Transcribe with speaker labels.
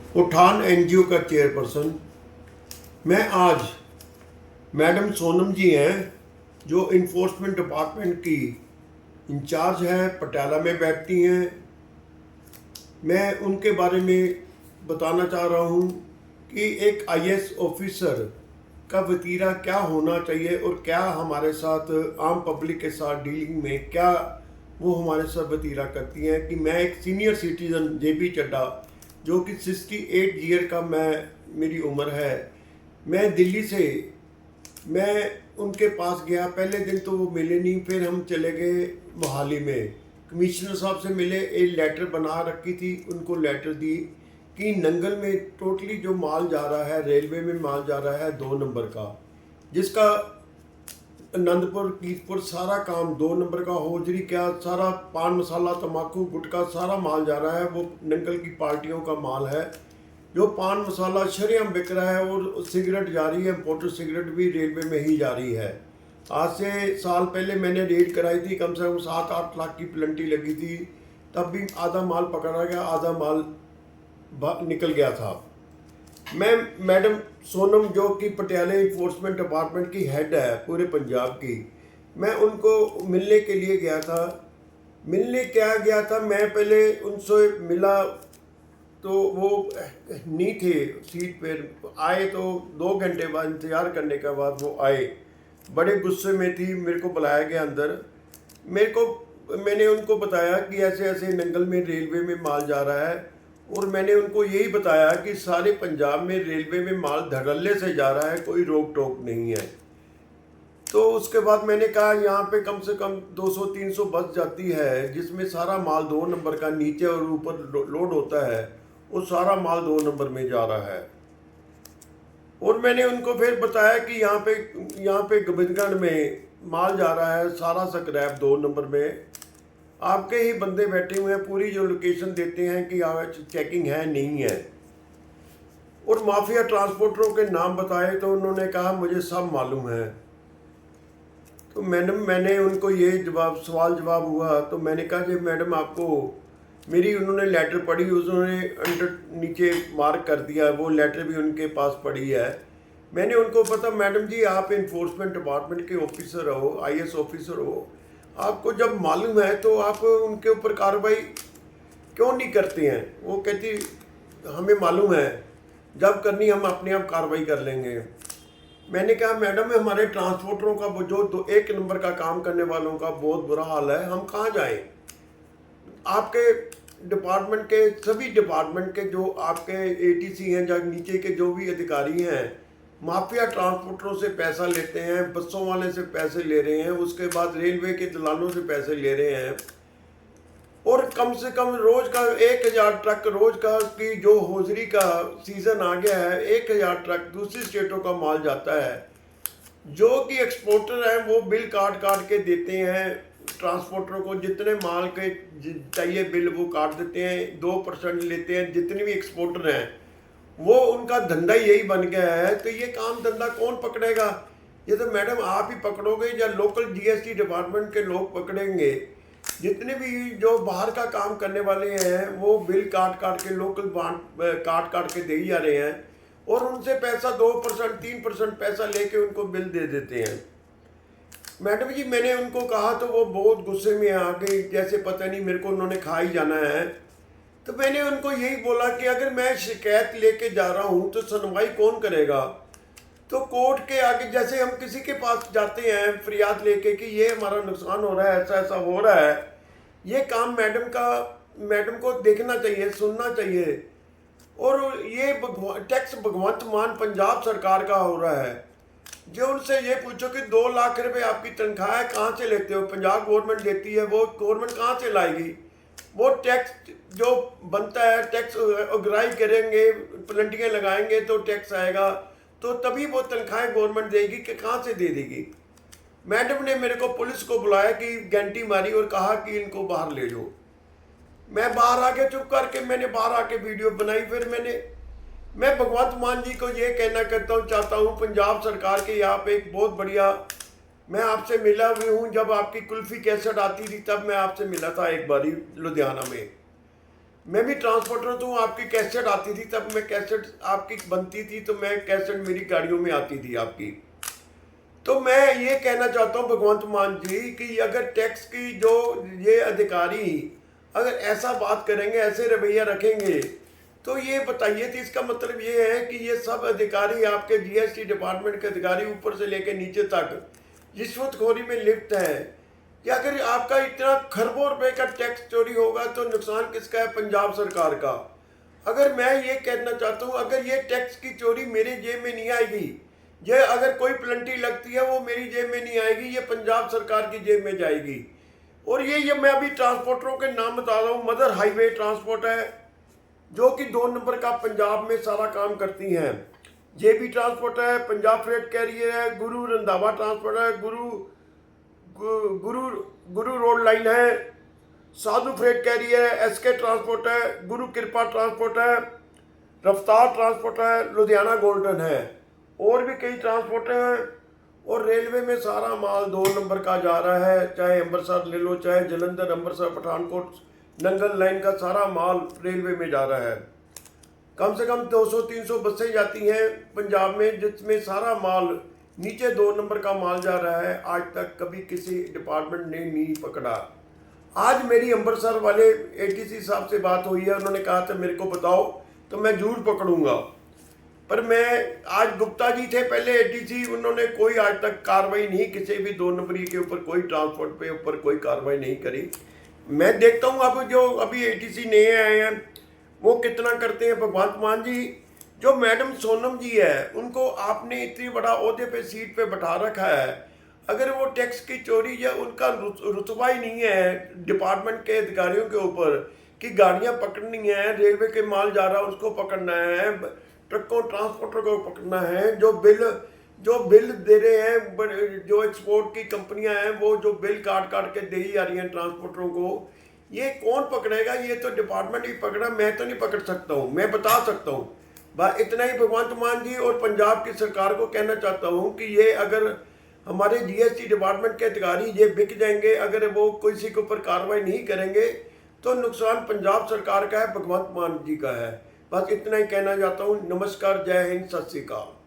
Speaker 1: उठान एनजीओ का चेयरपर्सन। मैं आज मैडम सोनम जी हैं जो इन्फोर्समेंट डिपार्टमेंट की इंचार्ज है, पटियाला में बैठती हैं। मैं उनके बारे में बताना चाह रहा हूँ कि एक आईएएस ऑफिसर का वतीरा क्या होना चाहिए और क्या हमारे साथ आम पब्लिक के साथ डीलिंग में क्या वो हमारे साथ वतीरा करती हैं। कि मैं एक सीनियर सिटीज़न जेपी चड्डा जो कि 68 ईयर का मेरी उम्र है, मैं दिल्ली से मैं उनके पास गया। पहले दिन तो वो मिले नहीं, फिर हम चले गए मोहाली में, कमिश्नर साहब से मिले। एक लेटर बना रखी थी, उनको लेटर दी कि नंगल में टोटली जो माल जा रहा है, रेलवे में माल जा रहा है 2 नंबर का, जिसका आनंदपुर कीरतपुर सारा काम 2 नंबर का, होजरी क्या सारा पान मसाला तम्बाकू गुटखा सारा माल जा रहा है, वो नंगल की पार्टियों का माल है। जो पान मसाला शरेआम बिक रहा है और सिगरेट जा रही है, इम्पोर्टेड सिगरेट भी रेलवे में ही जा रही है। आज से साल पहले मैंने रेड कराई थी, कम से कम 7-8 लाख की प्लंटी लगी थी, तब भी आधा माल पकड़ा गया, आधा माल निकल गया था। मैं मैडम सोनम जो कि पटियाला इन्फोर्समेंट डिपार्टमेंट की हेड है पूरे पंजाब की, मैं उनको मिलने के लिए गया था। मिलने क्या गया था, मैं पहले उनसे मिला तो वो नहीं थे सीट पर। आए तो 2 घंटे बाद इंतज़ार करने के बाद वो आए, बड़े गुस्से में थी। मेरे को बुलाया गया अंदर। मैंने उनको बताया कि ऐसे ऐसे नंगल में रेलवे में माल जा रहा है, और मैंने उनको यही बताया कि सारे पंजाब में रेलवे में माल धड़ल्ले से जा रहा है, कोई रोक टोक नहीं है। तो उसके बाद मैंने कहा यहाँ पे कम से कम 200-300 बस जाती है, जिसमें सारा माल 2 नंबर का नीचे और ऊपर लोड होता है, वो सारा माल 2 नंबर में जा रहा है। और मैंने उनको फिर बताया कि यहाँ पे गोबिंदगढ़ में माल जा रहा है सारा स्क्रैप 2 नंबर में, आपके ही बंदे बैठे हुए हैं, पूरी जो लोकेशन देते हैं कि चेकिंग है नहीं है। और माफिया ट्रांसपोर्टरों के नाम बताए तो उन्होंने कहा मुझे सब मालूम है। तो मैंने उनको ये सवाल जवाब हुआ, तो मैंने कहा कि मैडम आपको मेरी, उन्होंने लेटर पढ़ी, उन्होंने अंडर नीचे मार्क कर दिया, वो लेटर भी उनके पास पड़ी है। मैंने उनको पता, मैडम जी आप इन्फोर्समेंट डिपार्टमेंट के ऑफिसर हो, आईएएस ऑफिसर हो, आपको जब मालूम है तो आप उनके ऊपर कार्रवाई क्यों नहीं करते हैं। वो कहती हमें मालूम है, जब करनी हम अपने आप कार्रवाई कर लेंगे। मैंने कहा मैडम हमारे ट्रांसपोर्टरों का वो जो 1 नंबर का काम करने वालों का बहुत बुरा हाल है, हम कहाँ जाएं। आपके डिपार्टमेंट के सभी डिपार्टमेंट के जो आपके एटीसी हैं या नीचे के जो भी अधिकारी हैं, माफिया ट्रांसपोर्टरों से पैसा लेते हैं, बसों वाले से पैसे ले रहे हैं, उसके बाद रेलवे के दलालों से पैसे ले रहे हैं। और कम से कम रोज का 1000 ट्रक रोज का की जो होजरी का सीजन आ गया है, 1000 ट्रक दूसरी स्टेटों का माल जाता है। जो कि एक्सपोर्टर हैं वो बिल काट काट के देते हैं ट्रांसपोर्टरों को, जितने माल के चाहिए बिल वो काट देते हैं, 2% लेते हैं। जितने भी एक्सपोर्टर हैं वो उनका धंधा यही बन गया है। तो ये काम धंधा कौन पकड़ेगा? ये तो मैडम आप ही पकड़ोगे या लोकल जीएसटी डिपार्टमेंट के लोग पकड़ेंगे। जितने भी जो बाहर का काम करने वाले हैं वो बिल काट काट के लोकल बांड काट काट के दे ही जा रहे हैं, और उनसे पैसा 2% 3% पैसा लेके उनको बिल दे देते हैं। मैडम जी मैंने उनको कहा तो वो बहुत गुस्से में आ गई, जैसे पता नहीं मेरे को उन्होंने खा ही जाना है। तो मैंने उनको यही बोला कि अगर मैं शिकायत लेके जा रहा हूँ तो सुनवाई कौन करेगा? तो कोर्ट के आगे जैसे हम किसी के पास जाते हैं फरियाद लेके कि ये हमारा नुकसान हो रहा है, ऐसा ऐसा हो रहा है, ये काम मैडम को देखना चाहिए, सुनना चाहिए। और ये टैक्स भगवंत मान पंजाब सरकार का हो रहा है। जो उनसे ये पूछो कि 2 लाख रुपए आपकी तनख्वाह है, कहाँ से लेते हो? पंजाब गवर्नमेंट देती है, वो गवर्नमेंट कहाँ से लाएगी? वो टैक्स जो बनता है, टैक्स उगराई करेंगे, प्लंटियाँ लगाएंगे तो टैक्स आएगा, तो तभी वो तनख्वाहें गवर्नमेंट देगी, कि कहाँ से दे देगी? मैडम ने मेरे को पुलिस को बुलाया कि घंटी मारी और कहा कि इनको बाहर ले जाओ। मैं बाहर आके चुप करके मैंने बाहर आके वीडियो बनाई। फिर मैं भगवंत मान जी को ये कहना चाहता हूँ पंजाब सरकार के, आप एक बहुत बढ़िया, मैं आपसे मिला भी हूँ, जब आपकी कुल्फ़ी कैसेट आती थी तब मैं आपसे मिला था एक बारी लुधियाना में। मैं भी ट्रांसपोर्टर तो आपकी कैसेट आती थी, तब मैं कैसेट आपकी बनती थी तो मैं कैसेट मेरी गाड़ियों में आती थी आपकी। तो मैं ये कहना चाहता हूँ भगवंत मान जी कि अगर टैक्स की जो ये अधिकारी अगर ऐसा बात करेंगे, ऐसे रवैया रखेंगे, तो ये बताइए कि इसका मतलब ये है कि ये सब अधिकारी आपके जीएसटी डिपार्टमेंट के अधिकारी ऊपर से लेकर नीचे तक रिश्वतखोरी में लिप्त है। कि अगर आपका इतना खरबों रुपए का टैक्स चोरी होगा तो नुकसान किसका है? पंजाब सरकार का। अगर मैं ये कहना चाहता हूँ, अगर ये टैक्स की चोरी मेरे जेब में नहीं आएगी, ये अगर कोई प्लंटी लगती है वो मेरी जेब में नहीं आएगी, ये पंजाब सरकार की जेब में जाएगी। और ये मैं अभी ट्रांसपोर्टरों के नाम बता रहा हूँ। मदर हाईवे ट्रांसपोर्ट है जो कि 2 नंबर का पंजाब में सारा काम करती हैं। जेबी ट्रांसपोर्ट है, पंजाब फ्रेट कैरियर है, गुरु रंधावा ट्रांसपोर्ट है, गुरु रोड लाइन है, साधु फ्रेट कैरियर है, एसके ट्रांसपोर्ट है, गुरु कृपा ट्रांसपोर्ट है, रफ्तार ट्रांसपोर्ट है, लुधियाना गोल्डन है, और भी कई ट्रांसपोर्ट हैं। और रेलवे में सारा माल 2 नंबर का जा रहा है, चाहे अमृतसर ले लो, चाहे जलंधर, अमृतसर, पठानकोट, नंगल लाइन का सारा माल रेलवे में जा रहा है। कम से कम 200-300 बसें जाती हैं पंजाब में, जिसमें सारा माल नीचे 2 नंबर का माल जा रहा है। आज तक कभी किसी डिपार्टमेंट ने नहीं पकड़ा। आज मेरी अमृतसर वाले एटीसी साहब से बात हुई है, उन्होंने कहा था मेरे को बताओ तो मैं जरूर पकड़ूंगा। पर मैं आज गुप्ता जी थे पहले एटीसी, उन्होंने कोई आज तक कार्रवाई नहीं, किसी भी 2 नंबरी के ऊपर कोई ट्रांसपोर्ट पे ऊपर कोई कार्रवाई नहीं करी। मैं देखता हूँ अब जो अभी एटीसी नए आए हैं वो कितना करते हैं। भगवंत मान जी, जो मैडम सोनम जी है उनको आपने इतनी बड़ा ओहदे पे सीट पे बैठा रखा है, अगर वो टैक्स की चोरी या उनका रुतबा ही नहीं है डिपार्टमेंट के अधिकारियों के ऊपर कि गाड़ियां पकड़नी है, रेलवे के माल जा रहा है उसको पकड़ना है, ट्रकों ट्रांसपोर्टर को पकड़ना है, जो बिल दे रहे हैं, जो एक्सपोर्ट की कंपनियां हैं वो जो बिल काट के दे ही आ रही हैं ट्रांसपोर्टरों को, ये कौन पकड़ेगा? ये तो डिपार्टमेंट ही पकड़ा, मैं तो नहीं पकड़ सकता हूँ। मैं बता सकता हूँ बस इतना ही भगवंत मान जी और पंजाब की सरकार को कहना चाहता हूँ कि ये अगर हमारे जीएसटी डिपार्टमेंट के अधिकारी ये बिक जाएंगे, अगर वो किसी के ऊपर कार्रवाई नहीं करेंगे तो नुकसान पंजाब सरकार का है, भगवंत मान जी का है। बस इतना ही कहना चाहता हूँ। नमस्कार, जय हिंद, सत श्री अकाल।